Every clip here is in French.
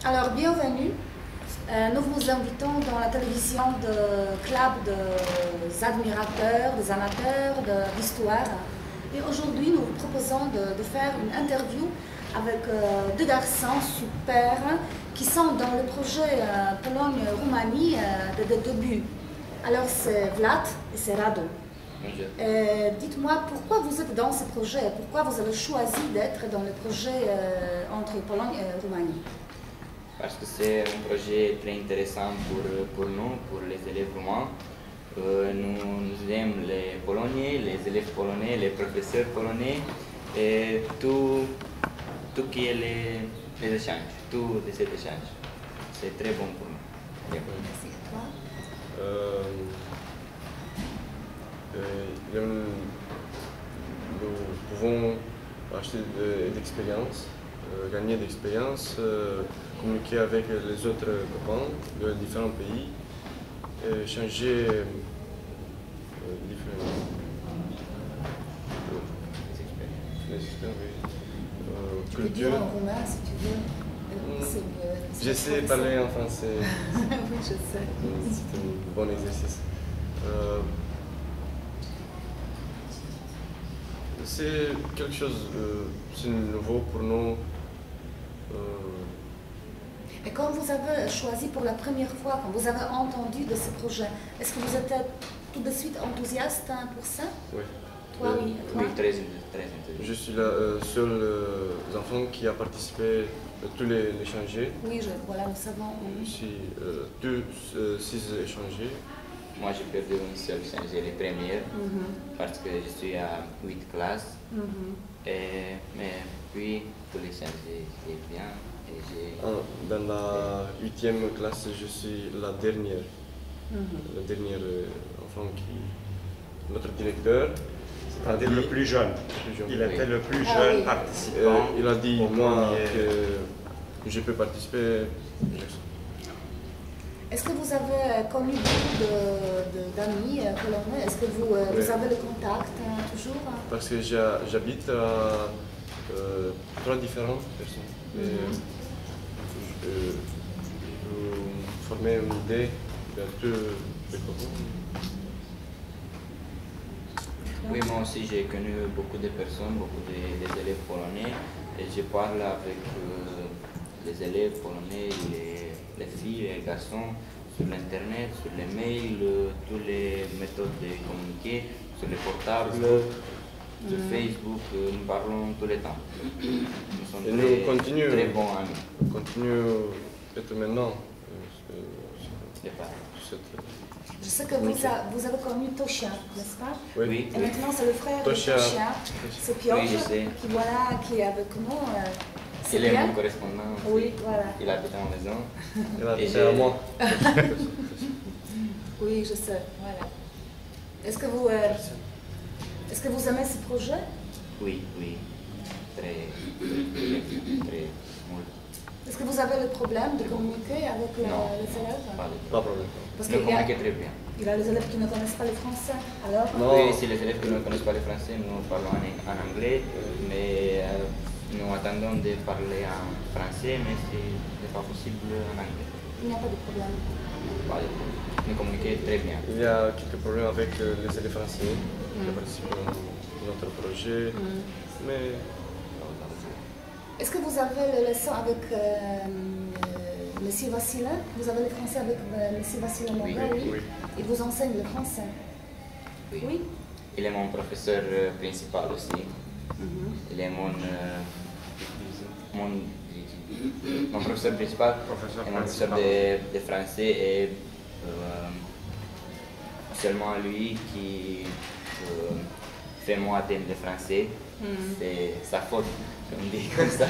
Alors, bienvenue. Nous vous invitons dans la télévision de club des admirateurs, des amateurs d'histoire. Et aujourd'hui, nous vous proposons de faire une interview avec deux garçons super qui sont dans le projet Pologne-Roumanie de début. Alors, c'est Vlad et c'est Rado. Dites-moi, pourquoi vous êtes dans ce projet? Pourquoi vous avez choisi d'être dans le projet entre Pologne et Roumanie? Parce que c'est un projet très intéressant pour nous, pour les élèves roumains. Nous aimons les Polonais, les élèves polonais, les professeurs polonais et tout qui est les échanges, tout de cet échange. C'est très bon pour nous. Merci à toi. Nous pouvons acheter de l'expérience, gagner d'expérience, communiquer avec les autres copains de différents pays, changer les expériences, Tu peux dire en roumain si tu veux. C'est mieux. J'essaie de parler en français. Oui, je sais. C'est un bon exercice. C'est quelque chose de nouveau pour nous. Et quand vous avez choisi pour la première fois, quand vous avez entendu de ce projet, est-ce que vous êtes tout de suite enthousiaste pour ça? Oui. Toi, oui. Toi? Oui, très enthousiaste. Je suis le seul enfant qui a participé à tous les échangés. Oui, voilà, nous savons. Je suis tous 6 échangés. Moi, j'ai perdu une seule échangé, les premières, parce que je suis à 8 classes. Mais puis, tous les échangés, c'est bien. Dans la 8e classe, je suis la dernière. Le dernier enfant qui... Notre directeur. C'est-à-dire le plus jeune. Il était le plus jeune participant. Il a dit, moi, que je peux participer. Est-ce que vous avez connu beaucoup d'amis polonais? Est-ce que vous avez le contact toujours? Parce que j'habite à 3 différentes personnes. Je vous former une idée de tous les copains. Oui, moi aussi j'ai connu beaucoup de personnes, beaucoup d'élèves polonais et je parle avec les élèves polonais, les filles et les garçons sur l'internet, sur les mails, toutes les méthodes de communiquer, sur les portables, sur Facebook, nous parlons tout le temps. Nous sommes très bons amis. On continue d'être maintenant. Je sais que vous avez connu Tosia, n'est-ce pas? Oui. Et maintenant c'est le frère de Tosia, c'est Piotr, qui est avec nous. Il est mon correspondant. Oui, voilà. Il habite à la maison. Il habite à moi. Oui, je sais. Voilà. Est-ce que vous aimez ce projet? Oui. Très. Est-ce que vous avez le problème de communiquer avec les élèves? Pas de problème. Parce qu'il communique très bien. Il y a les élèves qui ne connaissent pas le français, alors? Oui, si les élèves qui ne connaissent pas le français, nous parlons en anglais, mais nous attendons de parler en français, mais ce n'est pas possible en anglais. Il n'y a pas de problème. Pas de problème. Nous communiquons très bien. Il y a quelques problèmes avec les élèves français qui participent à notre projet, mais... Est-ce que vous avez les leçons avec M. Vassilin? Vous avez le français avec M. Vassilin? Oui. Il vous enseigne le français? Oui. Il est mon professeur principal aussi. Il est mon professeur principal, et mon professeur de français et seulement lui qui fait moi thème de français. C'est sa faute, on dit comme ça.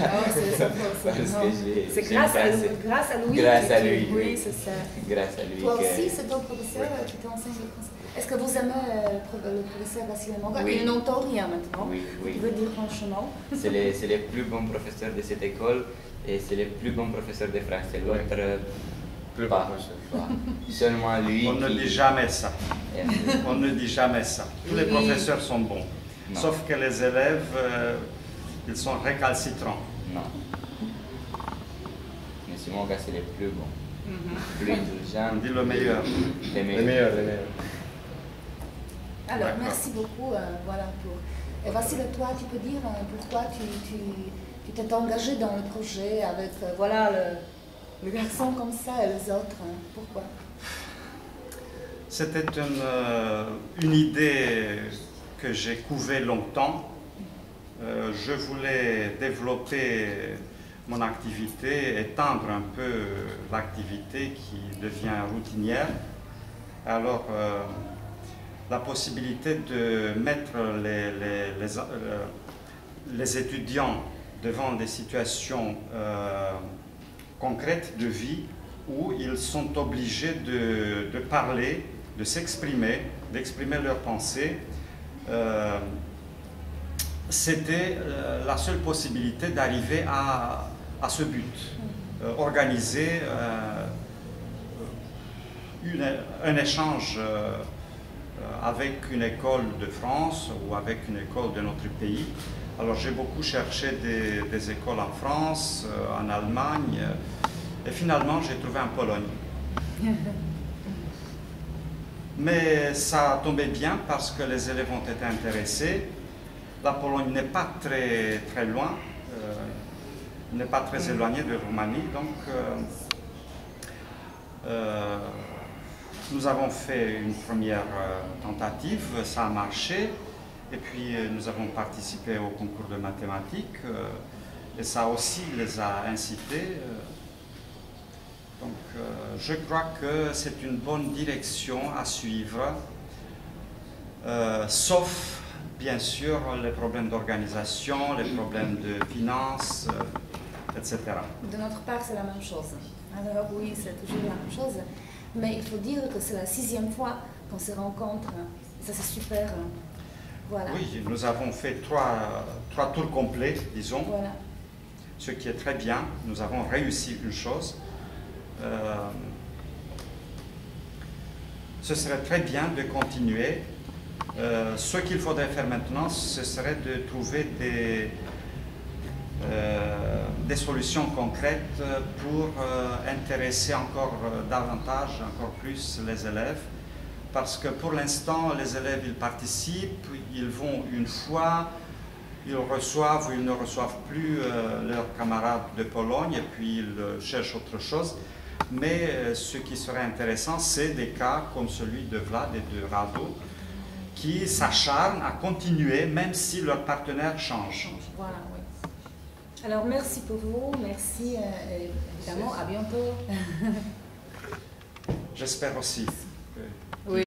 C'est grâce à lui. Grâce à lui. Oui, c'est ça. Grâce à lui. Toi aussi, c'est ton professeur qui t'enseigne le français. Est-ce que vous aimez le professeur Vassilin? Oui. Il n'entend rien maintenant. Oui. Vous pouvez dire franchement. C'est le plus bon professeur de cette école et c'est le plus bon professeur de français. L'autre, pas. Seulement lui. On ne dit jamais ça. On ne dit jamais ça. Tous les professeurs sont bons. Non. Sauf que les élèves, ils sont récalcitrants. Non. Mais Simon Gars, c'est les plus bons, plus indulgents. On dit le meilleur. Les Les meilleurs. meilleurs, les meilleurs. Alors, D'accord. merci beaucoup. Voilà, Et Vasile, toi, tu peux dire pourquoi tu t'es engagé dans le projet avec voilà, le garçon comme ça et les autres. Pourquoi? C'était une idée que j'ai couvée longtemps. Je voulais développer mon activité, étendre un peu l'activité qui devient routinière. Alors, la possibilité de mettre les étudiants devant des situations concrètes de vie où ils sont obligés de parler, de s'exprimer, d'exprimer leurs pensées. C'était la seule possibilité d'arriver à ce but, organiser un échange avec une école de France ou avec une école de notre pays. Alors j'ai beaucoup cherché des écoles en France, en Allemagne, et finalement j'ai trouvé en Pologne. Mais ça tombait bien parce que les élèves ont été intéressés. La Pologne n'est pas très loin, n'est pas très éloignée de Roumanie, donc nous avons fait une première tentative, ça a marché, et puis nous avons participé au concours de mathématiques, et ça aussi les a incités. Donc je crois que c'est une bonne direction à suivre, sauf bien sûr les problèmes d'organisation, les problèmes de finances, etc. De notre part, c'est la même chose. Alors oui, c'est toujours la même chose. Mais il faut dire que c'est la 6e fois qu'on se rencontre. Ça, c'est super. Voilà. Oui, nous avons fait trois tours complets, disons, Voilà. ce qui est très bien. Nous avons réussi une chose. Ce serait très bien de continuer. Ce qu'il faudrait faire maintenant, ce serait de trouver des solutions concrètes pour intéresser encore davantage, encore plus les élèves. Parce que pour l'instant, les élèves, ils participent, ils vont une fois, ils reçoivent ou ils ne reçoivent plus leurs camarades de Pologne et puis ils cherchent autre chose. Mais ce qui serait intéressant, c'est des cas comme celui de Vlad et de Rado, qui s'acharnent à continuer même si leur partenaire change. Voilà, oui. Alors merci pour vous, merci évidemment, à bientôt. J'espère aussi.